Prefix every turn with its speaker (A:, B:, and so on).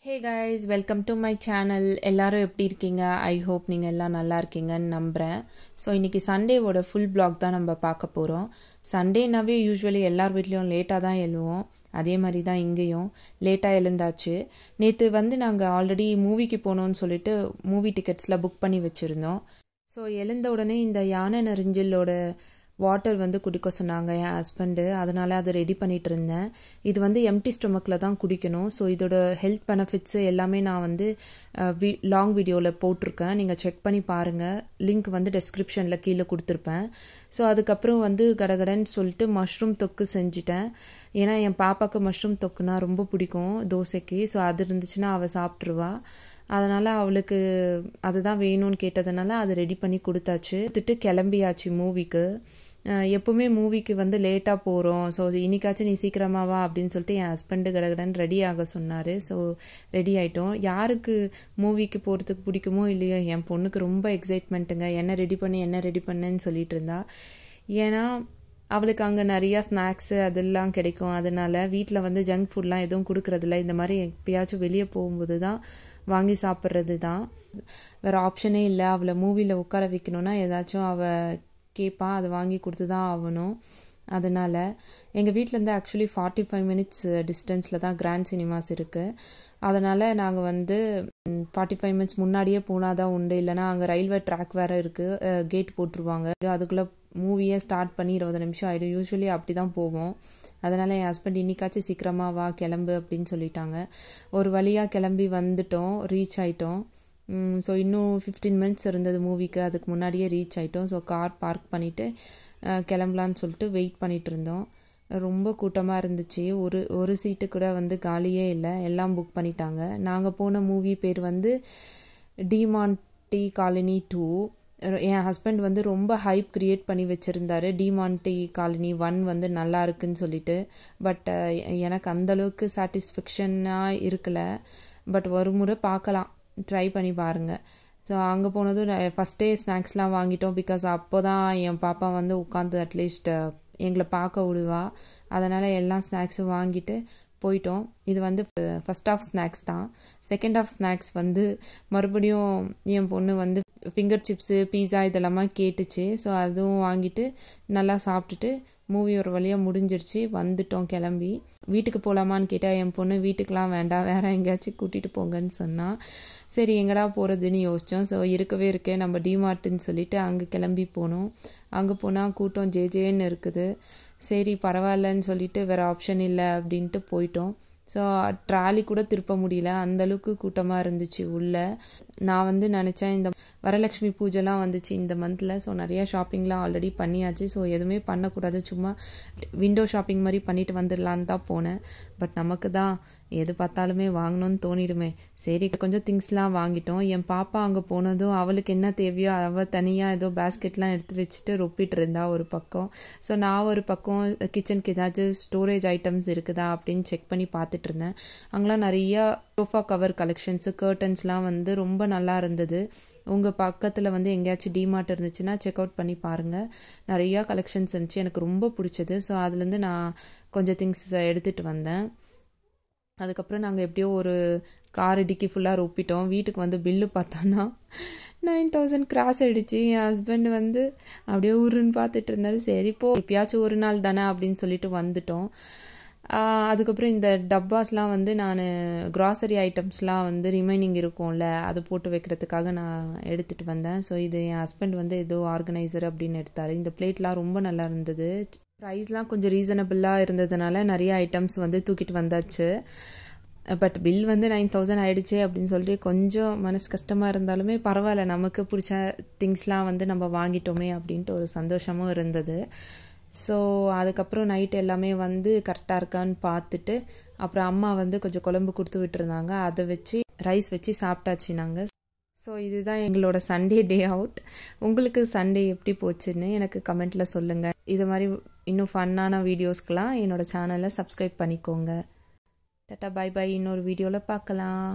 A: Hey guys, welcome to my channel. எல்லாரும் எப்படி இருக்கீங்க? I hope நீங்க எல்லாம் நல்லா இருக்கீங்கன்னு நம்புறேன். ஸோ இன்னைக்கு சண்டேவோட ஃபுல் vlog தான் நம்ம பார்க்க போகிறோம். சண்டேனாவே யூஸ்வலி எல்லார் வீட்லேயும் லேட்டாக தான் எழுவோம். அதே மாதிரி தான் இங்கேயும் லேட்டாக எழுந்தாச்சு. நேற்று நாங்கள் ஆல்ரெடி மூவிக்கு போகணுன்னு சொல்லிட்டு மூவி டிக்கெட்ஸில் புக் பண்ணி வச்சுருந்தோம். ஸோ எழுந்த உடனே இந்த யானை நெறிஞ்சலோட வாட்டர் குடிக்க சொன்னாங்க என் ஹஸ்பண்டு. அதனால் அதை ரெடி பண்ணிகிட்டு இருந்தேன். இது எம்டி ஸ்டொமக்கில் தான் குடிக்கணும். ஸோ இதோட ஹெல்த் பெனிஃபிட்ஸு எல்லாமே நான் லாங் வீடியோவில் போட்டிருக்கேன். நீங்கள் செக் பண்ணி பாருங்கள். லிங்க் டெஸ்கிரிப்ஷனில் கீழே கொடுத்துருப்பேன். ஸோ அதுக்கப்புறம் கடகடன்னு சொல்லிட்டு மஷ்ரூம் தொக்கு செஞ்சுட்டேன். ஏன்னா என் பாப்பாவுக்கு மஷ்ரூம் தொக்குனா ரொம்ப பிடிக்கும் தோசைக்கு. ஸோ அது இருந்துச்சுன்னா அவள் சாப்பிட்ருவா. அதனால் அவளுக்கு அதுதான் வேணும்னு கேட்டதுனால அதை ரெடி பண்ணி கொடுத்தாச்சு. கிளம்பியாச்சு மூவிக்கு. எப்போவுமே மூவிக்கு லேட்டாக போகிறோம். ஸோ இன்னைக்காச்சும் நீ சீக்கிரமாக வா அப்படின்னு சொல்லிட்டு என் ஹஸ்பண்டு கடகடன்னு ரெடி ஆக சொன்னார். ஸோ ரெடி ஆகிட்டோம். யாருக்கு மூவிக்கு போகிறதுக்கு பிடிக்குமோ இல்லையோ, என் பொண்ணுக்கு ரொம்ப எக்ஸைட்மெண்ட்டுங்க. என்ன ரெடி பண்ணுன்னு சொல்லிட்டு இருந்தா. ஏன்னா அவளுக்கு அங்கே நிறையா ஸ்நாக்ஸு அதெல்லாம் கிடைக்கும். அதனால் வீட்டில் ஜங்க் ஃபுட்லாம் எதுவும் கொடுக்குறதில்ல. இந்த மாதிரி எப்பயாச்சும் வெளியே போகும்போது தான் வாங்கி சாப்பிட்றது தான். வேறு ஆப்ஷனே இல்லை. அவளை மூவியில் உட்கார வைக்கணுன்னா ஏதாச்சும் அவள் கேட்பா. அதை வாங்கி கொடுத்து தான் ஆகணும். அதனால் எங்கள் வீட்டிலேருந்து ஆக்சுவலி 45 மினிட்ஸ் டிஸ்டன்ஸில் தான் கிராண்ட் சினிமாஸ் இருக்குது. அதனால் நாங்கள் 45 மினிட்ஸ் முன்னாடியே போனால் தான் உண்டு. இல்லைனா அங்கே ரயில்வே ட்ராக் வேறு இருக்குது, கேட் போட்டுருவாங்க. அதுக்குள்ளே மூவியே ஸ்டார்ட் பண்ணி 20 நிமிஷம் ஆகிடும். யூஸ்வலி அப்படி தான் போவோம். அதனால் என் ஹஸ்பண்ட் இன்னைக்காச்சும் சீக்கிரமாக வா கிளம்பு அப்படின்னு சொல்லிட்டாங்க. ஒரு வழியாக கிளம்பி வந்துட்டோம், ரீச் ஆகிட்டோம். ஸோ இன்னும் 15 மினிட்ஸ் இருந்தது மூவிக்கு. அதுக்கு முன்னாடியே ரீச் ஆகிட்டோம். ஸோ கார் பார்க் பண்ணிவிட்டு கிளம்பலான்னு சொல்லிட்டு வெயிட் பண்ணிகிட்டு இருந்தோம். ரொம்ப கூட்டமாக இருந்துச்சு. ஒரு சீட்டு கூட காலியே இல்லை. எல்லாம் புக் பண்ணிட்டாங்க. நாங்கள் போன மூவி பேர் டிமான்டி காலனி 2. என் ஹஸ்பண்ட் ரொம்ப ஹைப் க்ரியேட் பண்ணி வச்சுருந்தாரு. டிமான்டி காலனி 1 நல்லா இருக்குன்னு சொல்லிட்டு. பட் எனக்கு அந்தளவுக்கு சாட்டிஸ்ஃபேக்ஷனாக இருக்கலை. பட் ஒரு முறை பார்க்கலாம், ட்ரை பண்ணி பாருங்கள். ஸோ அங்கே போனதும் ஃபஸ்ட்டே ஸ்நாக்ஸ்லாம் வாங்கிட்டோம். பிகாஸ் அப்போ தான் என் பாப்பா உட்காந்து அட்லீஸ்ட் எங்களை பார்க்க விடுவா. அதனால் எல்லா ஸ்நாக்ஸும் வாங்கிட்டு போயிட்டோம். இது ஃபஸ்ட் ஆஃப் ஸ்நாக்ஸ் தான். செகண்ட் ஆஃப் ஸ்நாக்ஸ் மறுபடியும் என் பொண்ணு ஃபிங்கர் சிப்ஸு பீஸா இதெல்லாமா கேட்டுச்சு. ஸோ அதுவும் வாங்கிட்டு நல்லா சாப்பிட்டுட்டு மூவி ஒரு வழியாக முடிஞ்சிருச்சு. வந்துட்டோம் கிளம்பி. வீட்டுக்கு போகலாமான்னு கேட்டால் என் பொண்ணு வீட்டுக்கெலாம் வேண்டாம், வேறு எங்கேயாச்சும் கூட்டிகிட்டு போங்கன்னு சொன்னால். சரி எங்கடா போகிறதுன்னு யோசித்தோம். ஸோ இருக்கே நம்ம டிமார்ட்டுன்னு சொல்லிட்டு அங்கே கிளம்பி போனோம். அங்கே போனால் கூட்டம் ஜேன்னு இருக்குது. சரி பரவாயில்லன்னு சொல்லிட்டு வேறு ஆப்ஷன் இல்லை அப்படின்ட்டு போயிட்டோம். ஸோ ட்ராலி கூட திருப்ப முடியல, அந்தளவுக்கு கூட்டமாக இருந்துச்சு உள்ளே. நான் நினச்சேன் இந்த வரலட்சுமி பூஜைலாம் வந்துச்சு இந்த மந்தில். ஸோ நிறையா ஷாப்பிங்லாம் ஆல்ரெடி பண்ணியாச்சு. ஸோ எதுவுமே பண்ணக்கூடாது, சும்மா விண்டோ ஷாப்பிங் மாதிரி பண்ணிட்டு வந்துடலான்னு தான் போனேன். பட் நமக்கு தான் எது பார்த்தாலுமே வாங்கணும்னு தோணிடுமே. சரி கொஞ்சம் திங்ஸ்லாம் வாங்கிட்டோம். என் பாப்பா அங்கே போனதும் அவளுக்கு என்ன தேவையோ அவள் தனியாக ஏதோ பேஸ்கெட்லாம் எடுத்து வச்சுட்டு ரொப்பிட்டு இருந்தா ஒரு பக்கம். ஸோ நான் ஒரு பக்கம் கிச்சனுக்கு ஏதாச்சும் ஸ்டோரேஜ் ஐட்டம்ஸ் இருக்குதா அப்படின்னு செக் பண்ணி பார்த்துட்டு இருந்தேன். அங்கெல்லாம் நிறையா சோஃபா கவர் கலெக்ஷன்ஸு, கர்டன்ஸ்லாம் ரொம்ப நல்லா இருந்தது. உங்கள் பக்கத்தில் எங்கேயாச்சும் டிமார்ட் இருந்துச்சுன்னா செக் அவுட் பண்ணி பாருங்கள். நிறையா கலெக்ஷன்ஸ் இருந்துச்சு, எனக்கு ரொம்ப பிடிச்சது. ஸோ அதுலேருந்து நான் கொஞ்சம் திங்ஸ் எடுத்துகிட்டு வந்தேன். அதுக்கப்புறம் நாங்கள் எப்படியோ ஒரு கார் டிக்கி ஃபுல்லாக ரொப்பிட்டோம். வீட்டுக்கு பில்லு பார்த்தோன்னா 9000 கிராஸ் ஆகிடுச்சு. என் ஹஸ்பண்ட் அப்படியே ஊருன்னு பார்த்துட்டு இருந்தாரு. சரி போ, எப்பயாச்சும் ஒரு நாள் தானே அப்படின்னு சொல்லிட்டு வந்துட்டோம். அதுக்கப்புறம் இந்த டப்பாஸ்லாம் நான் க்ராசரி ஐட்டம்ஸ்லாம் ரிமைனிங் இருக்கும்ல, அது போட்டு வைக்கிறதுக்காக நான் எடுத்துகிட்டு வந்தேன். ஸோ இது என் ஹஸ்பண்ட் ஏதோ ஆர்கனைசர் அப்படின்னு எடுத்தார். இந்த பிளேட்லாம் ரொம்ப நல்லா இருந்தது. ப்ரைஸ்லாம் கொஞ்சம் ரீசனபிளாக இருந்ததுனால நிறைய ஐட்டம்ஸ் தூக்கிட்டு வந்தாச்சு. பட் பில் 9000 ஆகிடுச்சு அப்படின்னு சொல்லிட்டு கொஞ்சம் மனசு கஷ்டமாக இருந்தாலுமே பரவாயில்ல, நமக்கு பிடிச்ச திங்ஸ்லாம் நம்ம வாங்கிட்டோமே அப்படின்ட்டு ஒரு சந்தோஷமும் இருந்தது. ஸோ அதுக்கப்புறம் நைட் எல்லாமே கரெக்டாக இருக்கான்னு பார்த்துட்டு அப்புறம் அம்மா கொஞ்சம் குழம்பு கொடுத்து விட்டுருந்தாங்க. அதை வச்சு ரைஸ் வச்சு சாப்பிட்டாச்சு நாங்கள். ஸோ இதுதான் எங்களோட சண்டே டே அவுட். உங்களுக்கு சண்டே எப்படி போச்சுன்னு எனக்கு கமெண்ட்டில் சொல்லுங்கள். இது மாதிரி இன்னும் ஃபன்னான வீடியோஸ்க்கெலாம் என்னோடய சேனலை சப்ஸ்கிரைப் பண்ணிக்கோங்க. Tata bye bye. இன்னொரு வீடியோவில் பார்க்கலாம்.